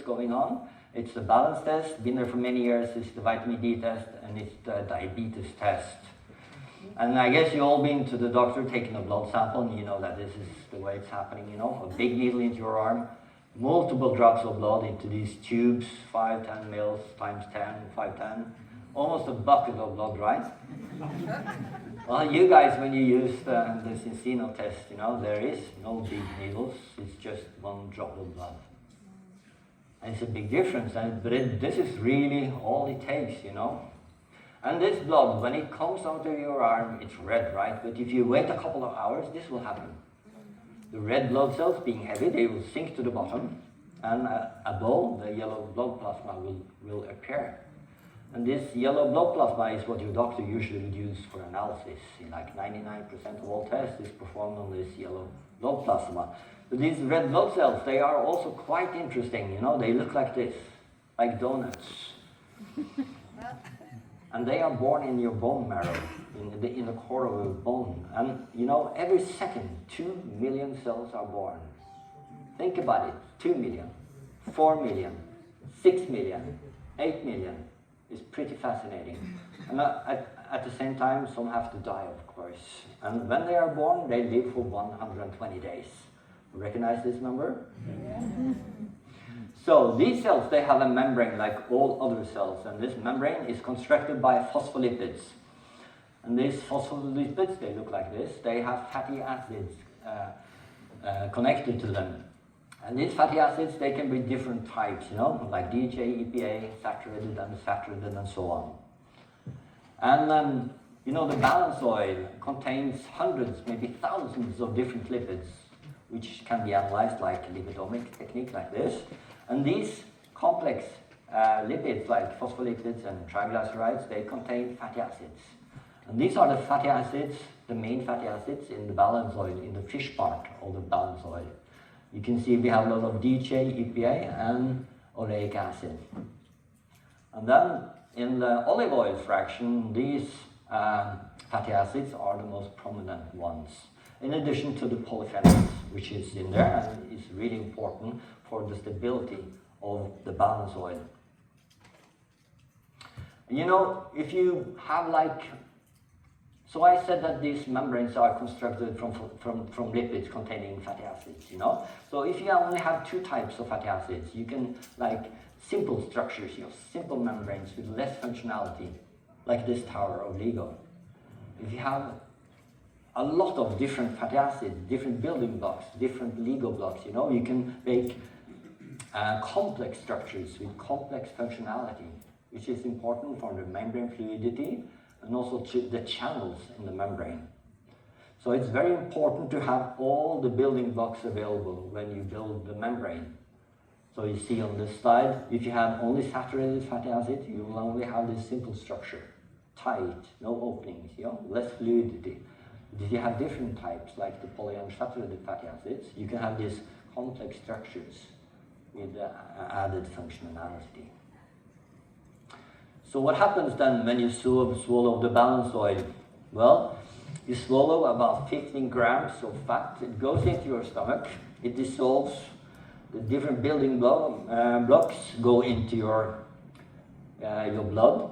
going on. It's the balance test, been there for many years. It's the vitamin D test, and it's the diabetes test. And I guess you've all been to the doctor taking a blood sample, and you know that this is the way it's happening, you know, a big needle into your arm, multiple drops of blood into these tubes, 5, 10 mils, times 10, 5, 10, almost a bucket of blood, right? Well, you guys, when you use the Cincino test, you know, there is no big needles, it's just one drop of blood. And it's a big difference, but this is really all it takes, you know. And this blood, when it comes out of your arm, it's red, right? But if you wait a couple of hours, this will happen. The red blood cells, being heavy, they will sink to the bottom, and above, the yellow blood plasma will appear. And this yellow blood plasma is what your doctor usually would use for analysis. In like 99% of all tests is performed on this yellow blood plasma. But these red blood cells, they are also quite interesting, you know, they look like this, like donuts. And they are born in your bone marrow, in the core of your bone. And, you know, every second, 2 million cells are born. Think about it, 2 million, 4 million, 6 million, 8 million. It's pretty fascinating. And at the same time, some have to die, of course. And when they are born, they live for 120 days. Recognize this number? Yeah. So these cells, they have a membrane like all other cells, and this membrane is constructed by phospholipids. And these phospholipids, they look like this. They have fatty acids connected to them. And these fatty acids, they can be different types, you know, like DHA, EPA, saturated, unsaturated, and so on. And you know, the balance oil contains hundreds, maybe thousands of different lipids, which can be analyzed like lipidomic technique like this. And these complex lipids, like phospholipids and triglycerides, they contain fatty acids. And these are the fatty acids, the main fatty acids in the balance oil, in the fish part of the balance oil. You can see we have a lot of DHA, EPA, and oleic acid. And then in the olive oil fraction, these fatty acids are the most prominent ones, in addition to the polyphenols, which is in there and is really important for the stability of the balance oil. You know, if you have like, so I said that these membranes are constructed from lipids containing fatty acids, you know. So if you only have 2 types of fatty acids, you can, like, simple structures, you know, simple membranes with less functionality, like this tower of Lego. If you have a lot of different fatty acids, different building blocks, different Lego blocks, you know, you can make complex structures with complex functionality, which is important for the membrane fluidity and also the channels in the membrane. So it's very important to have all the building blocks available when you build the membrane. So you see on this slide, if you have only saturated fatty acid, you will only have this simple structure, tight, no openings, you know, less fluidity. But if you have different types, like the polyunsaturated fatty acids, you can have these complex structures with added functionality. So what happens then when you swallow the balance oil? Well, you swallow about 15 grams of fat. It goes into your stomach. It dissolves. The different building blocks go into your blood.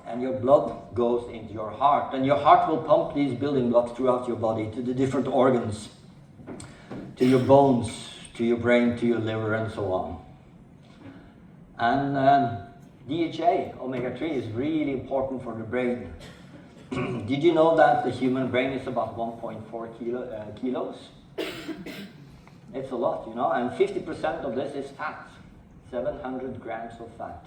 And your blood goes into your heart. And your heart will pump these building blocks throughout your body to the different organs, to your bones, to your brain, to your liver, and so on. And DHA, omega-3, is really important for the brain. Did you know that the human brain is about 1.4 kilos? It's a lot, you know, and 50% of this is fat, 700 grams of fat.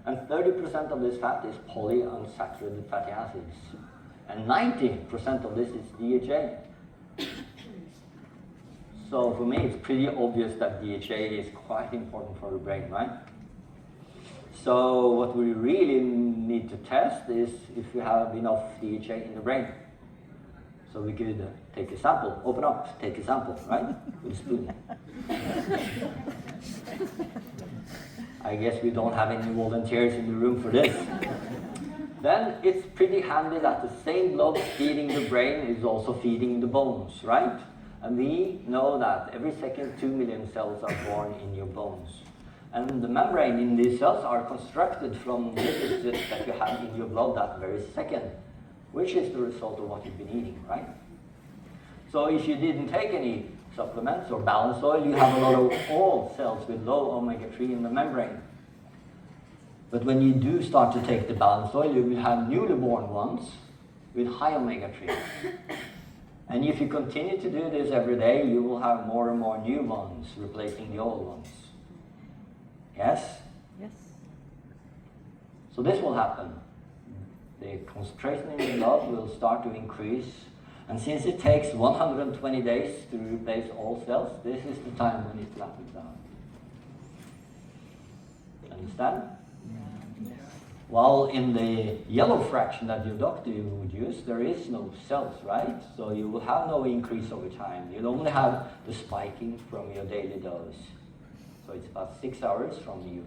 And 30% of this fat is polyunsaturated fatty acids. And 90% of this is DHA. So for me, it's pretty obvious that DHA is quite important for the brain, right? So what we really need to test is if we have enough DHA in the brain. So we could take a sample, open up, take a sample, right? With a spoon. I guess we don't have any volunteers in the room for this. Then it's pretty handy that the same blood feeding the brain is also feeding the bones, right? And we know that every second 2 million cells are born in your bones. And the membrane in these cells are constructed from lipids that you have in your blood that very second, which is the result of what you've been eating, right? So if you didn't take any supplements or balanced oil, you have a lot of old cells with low omega-3 in the membrane. But when you do start to take the balanced oil, you will have newly born ones with high omega-3. And if you continue to do this every day, you will have more and more new ones replacing the old ones. Yes? Yes. So this will happen. The concentration in the blood will start to increase. And since it takes 120 days to replace all cells, this is the time when it flattens out. Understand? Yes. While in the yellow fraction that your doctor would use, there is no cells, right? So you will have no increase over time. You'll only have the spiking from your daily dose. So it's about 6 hours from you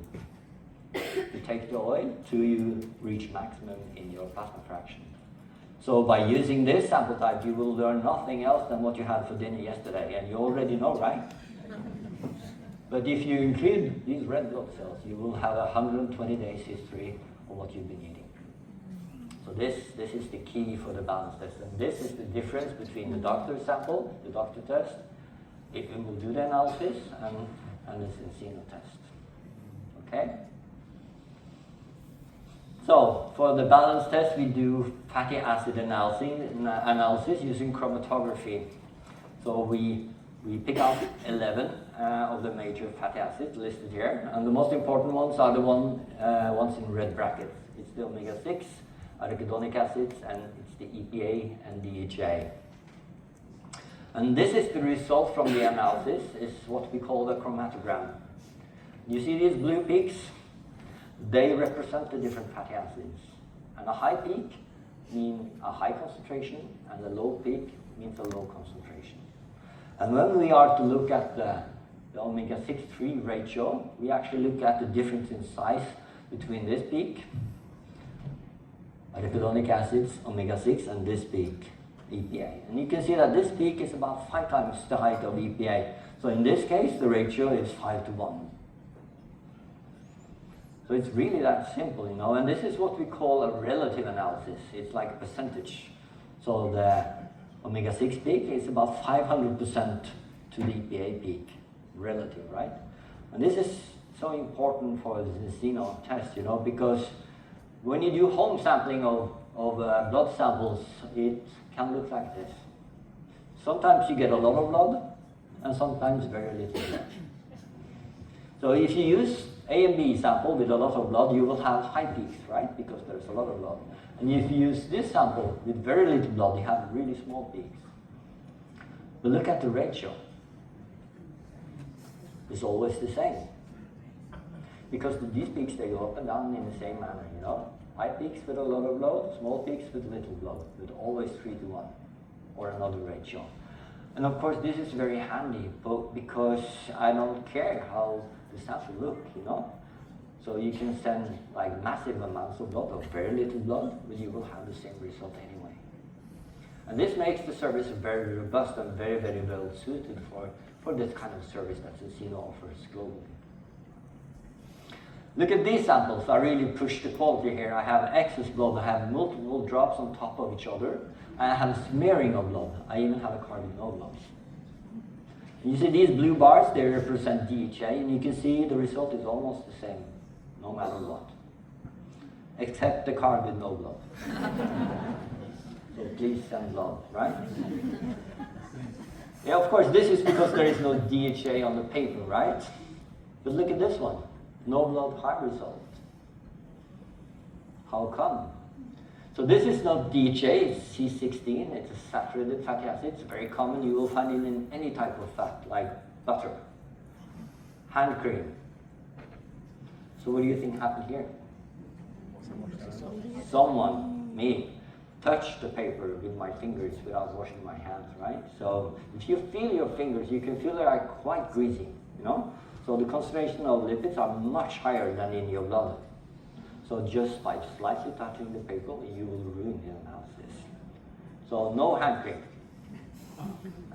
take the oil to you reach maximum in your plasma fraction. So by using this sample type, you will learn nothing else than what you had for dinner yesterday, and you already know, right? But if you include these red blood cells, you will have a 120 days history of what you've been eating. So this is the key for the balance test. And this is the difference between the doctor sample, the doctor test, it will do the analysis, and the Encino test. Okay? So for the balance test, we do fatty acid analysis using chromatography. So we pick out 11 of the major fatty acids listed here, and the most important ones are the ones in red brackets. It's the omega-6, arachidonic acids, and it's the EPA and DHA. And this is the result from the analysis, is what we call the chromatogram. You see these blue peaks? They represent the different fatty acids. And a high peak means a high concentration, and a low peak means a low concentration. And when we are to look at the omega-6-3 ratio, we actually look at the difference in size between this peak, arachidonic acids, omega-6, and this peak, EPA. And you can see that this peak is about 5 times the height of EPA. So in this case, the ratio is 5 to 1. So it's really that simple, you know, and this is what we call a relative analysis. It's like a percentage. So the omega-6 peak is about 500% to the EPA peak, relative, right? And this is so important for the Encino test, you know, because when you do home sampling of blood samples, it can look like this. Sometimes you get a lot of blood, and sometimes very little blood. So if you use A and B sample with a lot of blood, you will have high peaks, right? Because there's a lot of blood. And if you use this sample with very little blood, you have really small peaks. But look at the ratio. It's always the same. Because these peaks, they go up and down in the same manner, you know? High peaks with a lot of blood, small peaks with little blood, with always 3 to 1, or another ratio. And of course, this is very handy, because I don't care how the sample look, you know? So you can send like massive amounts of blood or very little blood, but you will have the same result anyway. And this makes the service very robust and very, very well suited for this kind of service that Encino offers globally. Look at these samples. I really push the quality here. I have excess blood. I have multiple drops on top of each other. I have smearing of blood. I even have a card with no blood. You see these blue bars, they represent DHA, and you can see the result is almost the same, no matter what. Except the card with no blood. So please send blood, right? Yeah, of course, this is because there is no DHA on the paper, right? But look at this one. No blood, high result. How come? So this is not DHA, it's C16, it's a saturated fatty acid. It's very common. You will find it in any type of fat, like butter, hand cream. So what do you think happened here? Someone, me, touched the paper with my fingers without washing my hands, right? So if you feel your fingers, you can feel they are quite greasy, you know? So the concentration of lipids are much higher than in your blood. So just by slightly touching the paper, you will ruin the analysis. So no hand cream.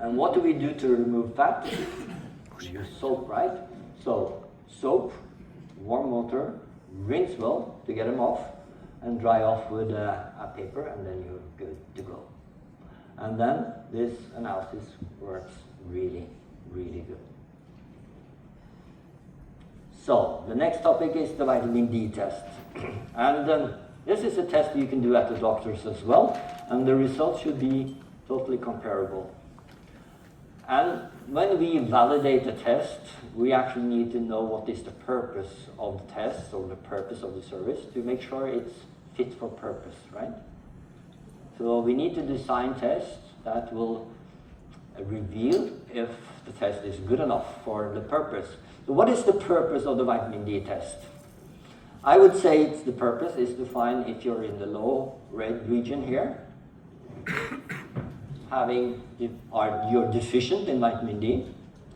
And what do we do to remove fat? We use soap, right? So, soap, warm water, rinse well to get them off, and dry off with a paper, and then you're good to go. And then this analysis works really, really good. So, the next topic is the vitamin D test. And this is a test you can do at the doctors as well, and the results should be totally comparable. And when we validate a test, we actually need to know what is the purpose of the test or the purpose of the service to make sure it's fit for purpose, right? So we need to design tests that will reveal if the test is good enough for the purpose. So what is the purpose of the vitamin D test? I would say the purpose is to find if you're in the low red region here, you're deficient in vitamin D,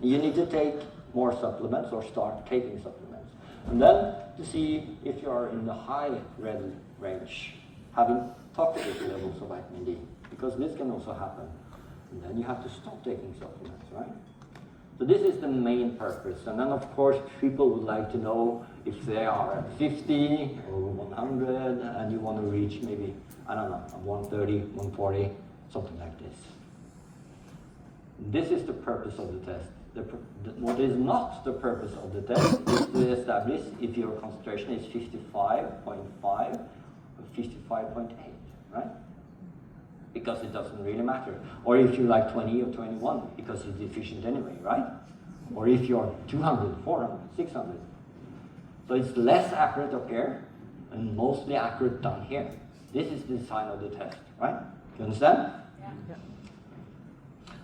you need to take more supplements or start taking supplements. And then to see if you're in the high red range, having toxic levels of vitamin D, because this can also happen. And then you have to stop taking supplements, right? So this is the main purpose. And then of course people would like to know if they are at 50 or 100 and you want to reach maybe, I don't know, 130, 140, something like this. This is the purpose of the test. What is not the purpose of the test is to establish if your concentration is 55.5 or 55.8, right? Because it doesn't really matter. Or if you're like 20 or 21, because it's deficient anyway, right? Or if you're 200, 400, 600. So it's less accurate up here and mostly accurate down here. This is the design of the test, right? You understand? Yeah.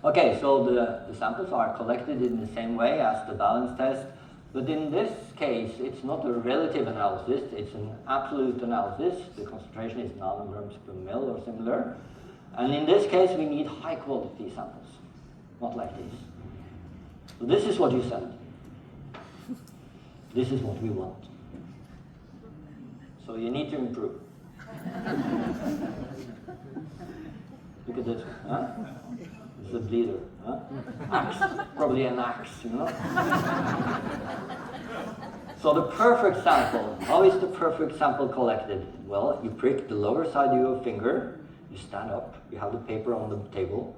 Okay, so the samples are collected in the same way as the balance test, but in this case, it's not a relative analysis, it's an absolute analysis. The concentration is nanograms per mil or similar. And in this case, we need high quality samples, not like this. So this is what you send. This is what we want. So you need to improve. Look at this, huh? It's a bleeder, huh? Axe, probably an axe, you know? So the perfect sample, how is the perfect sample collected? Well, you prick the lower side of your finger, you stand up, you have the paper on the table,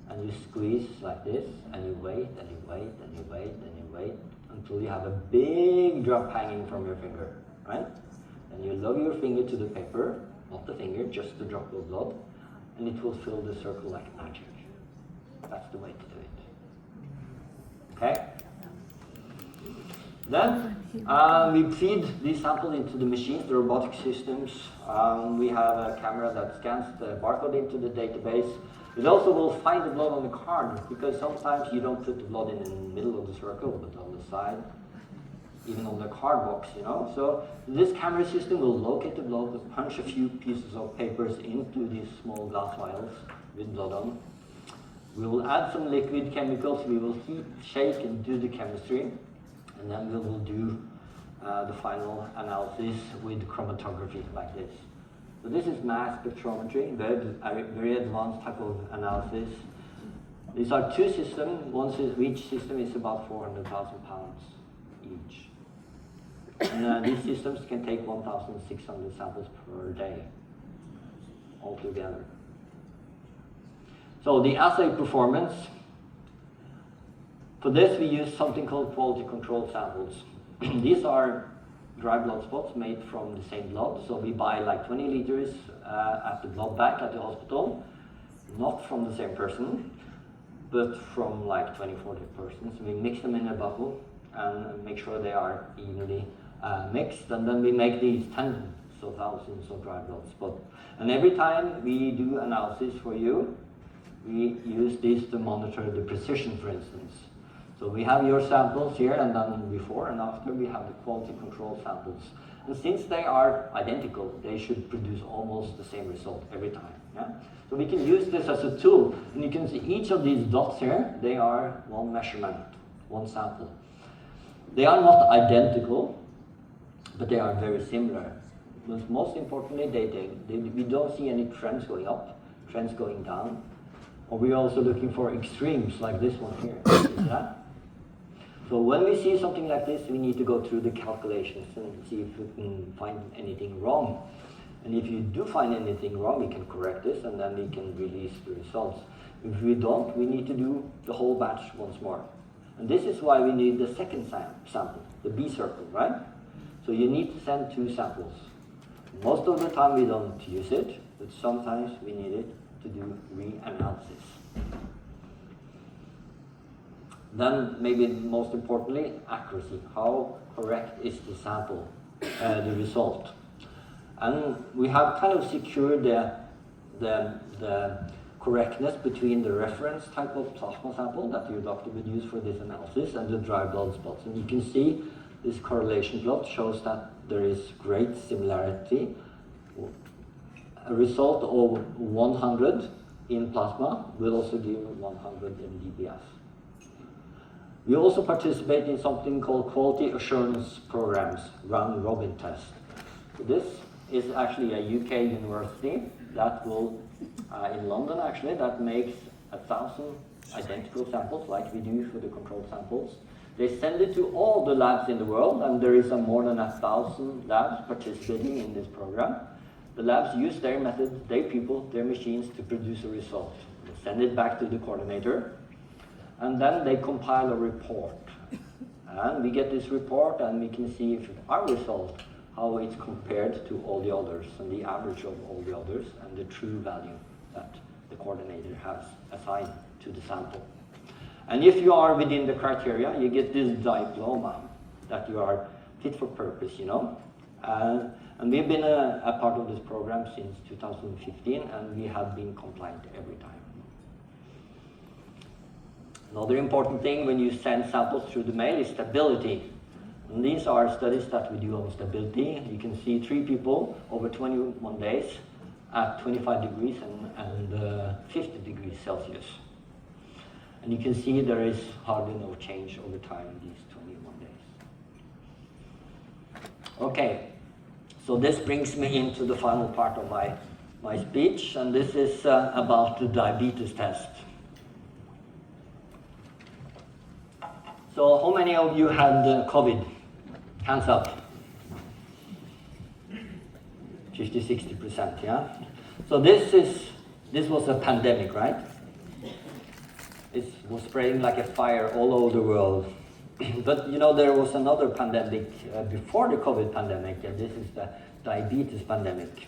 and you squeeze like this, and you wait, and you wait, and you wait, and you wait, until you have a big drop hanging from your finger, right? And you lower your finger to the paper, not the finger, just the drop of blood, and it will fill the circle like magic. That's the way to do it. Okay? Then we feed these samples into the machines, the robotic systems. We have a camera that scans the barcode into the database. It also will find the blood on the card, because sometimes you don't put the blood in the middle of the circle, but on the side, even on the card box, you know. So this camera system will locate the blood, punch a few pieces of papers into these small glass vials with blood on. We will add some liquid chemicals, we will heat, shake, and do the chemistry. And then we will do the final analysis with chromatography like this. So this is mass spectrometry, very advanced type of analysis. These are two systems. Each system is about 400,000 pounds each. And these systems can take 1,600 samples per day altogether. So the assay performance. For this, we use something called quality control samples. These are dry blood spots made from the same blood. So we buy like 20 liters at the blood bank at the hospital, not from the same person, but from like 20, 40 persons. We mix them in a bubble and make sure they are evenly mixed. And then we make these tens of thousands of dry blood spots. And every time we do analysis for you, we use this to monitor the precision, for instance. So we have your samples here, and then before and after we have the quality control samples. And since they are identical, they should produce almost the same result every time. Yeah? So we can use this as a tool. And you can see each of these dots here, they are one measurement, one sample. They are not identical, but they are very similar. But most importantly, we don't see any trends going up, trends going down, or we're also looking for extremes like this one here. See that? So when we see something like this, we need to go through the calculations and see if we can find anything wrong. And if you do find anything wrong, we can correct this and then we can release the results. If we don't, we need to do the whole batch once more. And this is why we need the second sample, the B circle, right? So you need to send 2 samples. Most of the time we don't use it, but sometimes we need it to do reanalysis. Then maybe most importantly, accuracy. How correct is the sample, the result? And we have kind of secured the correctness between the reference type of plasma sample that your doctor would use for this analysis and the dry blood spots. And you can see this correlation plot shows that there is great similarity. A result of 100 in plasma will also give 100 in DBS. We also participate in something called quality assurance programs, round robin test. This is actually a UK university that will, in London actually, that makes 1,000 identical samples like we do for the controlled samples. They send it to all the labs in the world, and there is more than 1,000 labs participating in this program. The labs use their methods, their people, their machines to produce a result. They send it back to the coordinator, and then they compile a report. And we get this report, and we can see if our result, how it's compared to all the others, and the average of all the others, and the true value that the coordinator has assigned to the sample. And if you are within the criteria, you get this diploma that you are fit for purpose, you know. And we've been a part of this program since 2015, and we have been compliant every time. Another important thing when you send samples through the mail is stability. And these are studies that we do on stability. You can see 3 people over 21 days at 25 degrees and 50 degrees Celsius. And you can see there is hardly no change over time in these 21 days. Okay, so this brings me into the final part of my speech, and this is about the diabetes test. So how many of you had COVID? Hands up. 50-60%, yeah? So this was a pandemic, right? It was spreading like a fire all over the world. But you know, there was another pandemic before the COVID pandemic, and this is the diabetes pandemic.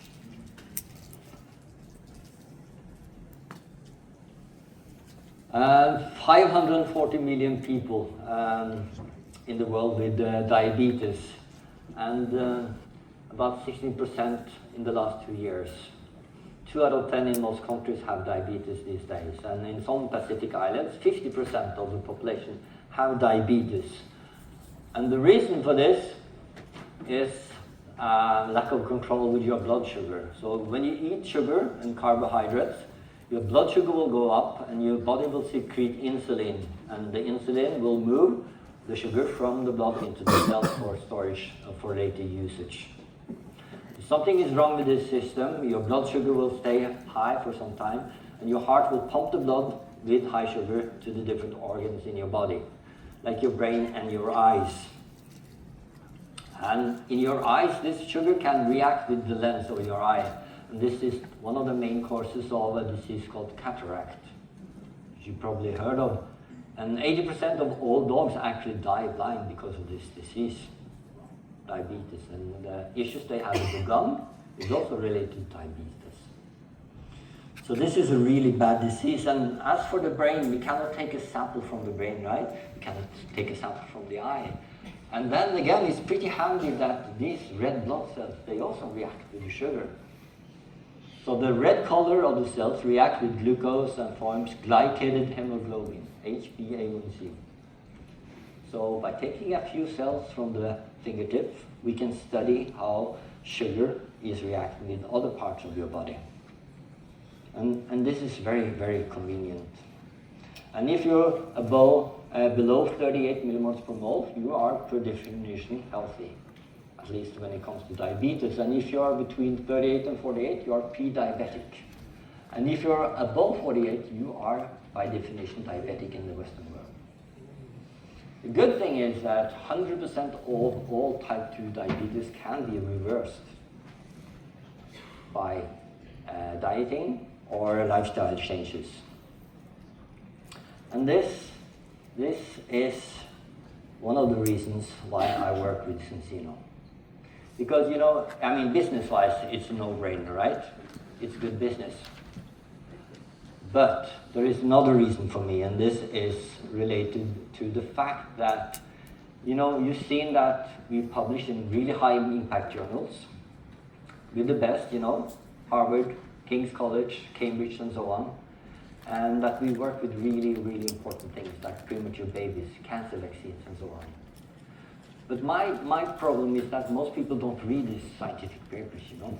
Uh, 540 million people in the world with diabetes, and about 16% in the last 2 years. 2 out of 10 in most countries have diabetes these days, and in some Pacific islands, 50% of the population have diabetes. And the reason for this is lack of control with your blood sugar. So when you eat sugar and carbohydrates, your blood sugar will go up and your body will secrete insulin, and the insulin will move the sugar from the blood into the cells for storage for later usage. If something is wrong with this system, your blood sugar will stay high for some time, and your heart will pump the blood with high sugar to the different organs in your body, like your brain and your eyes. And in your eyes, this sugar can react with the lens of your eye. And this is one of the main causes of a disease called cataract, which you probably heard of. And 80% of all dogs actually die blind because of this disease, diabetes. And the issues they have with the gum is also related to diabetes. So this is a really bad disease. And as for the brain, we cannot take a sample from the brain, right? We cannot take a sample from the eye. And then again, it's pretty handy that these red blood cells, they also react with the sugar. So the red color of the cells react with glucose and forms glycated hemoglobin, HbA1c. So by taking a few cells from the fingertip, we can study how sugar is reacting with other parts of your body. And this is very, very convenient. And if you're below 38 millimoles per mole, you are per definition healthy, at least when it comes to diabetes. And if you are between 38 and 48, you are pre-diabetic. And if you're above 48, you are, by definition, diabetic in the Western world. The good thing is that 100% of all type 2 diabetes can be reversed by dieting or lifestyle changes. And this is one of the reasons why I work with Cincino. Because, you know, I mean, business-wise, it's a no-brainer, right? It's good business. But there is another reason for me, and this is related to the fact that, you know, you've seen that we publish in really high impact journals with the best, you know, Harvard, King's College, Cambridge, and so on, and that we work with really, really important things like premature babies, cancer vaccines, and so on. But my problem is that most people don't read these scientific papers, you know.